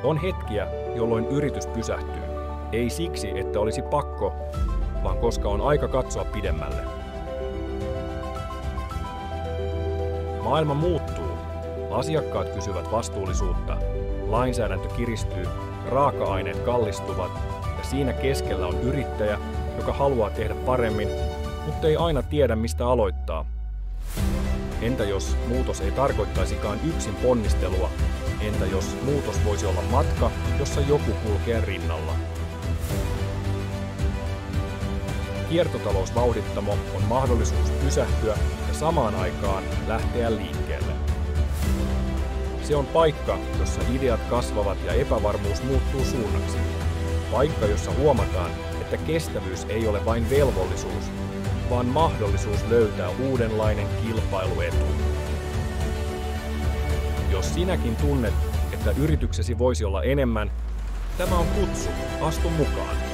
On hetkiä, jolloin yritys pysähtyy. Ei siksi, että olisi pakko, vaan koska on aika katsoa pidemmälle. Maailma muuttuu. Asiakkaat kysyvät vastuullisuutta. Lainsäädäntö kiristyy, raaka-aineet kallistuvat ja siinä keskellä on yrittäjä, joka haluaa tehdä paremmin, mutta ei aina tiedä mistä aloittaa. Entä jos muutos ei tarkoittaisikaan yksin ponnistelua? Entä jos muutos voisi olla matka, jossa joku kulkee rinnalla? Kiertotalousvauhdittamo on mahdollisuus pysähtyä ja samaan aikaan lähteä liikkeelle. Se on paikka, jossa ideat kasvavat ja epävarmuus muuttuu suunnaksi. Paikka, jossa huomataan, että kestävyys ei ole vain velvollisuus, vaan mahdollisuus löytää uudenlainen kilpailuetu. Jos sinäkin tunnet, että yrityksesi voisi olla enemmän, tämä on kutsu, astu mukaan.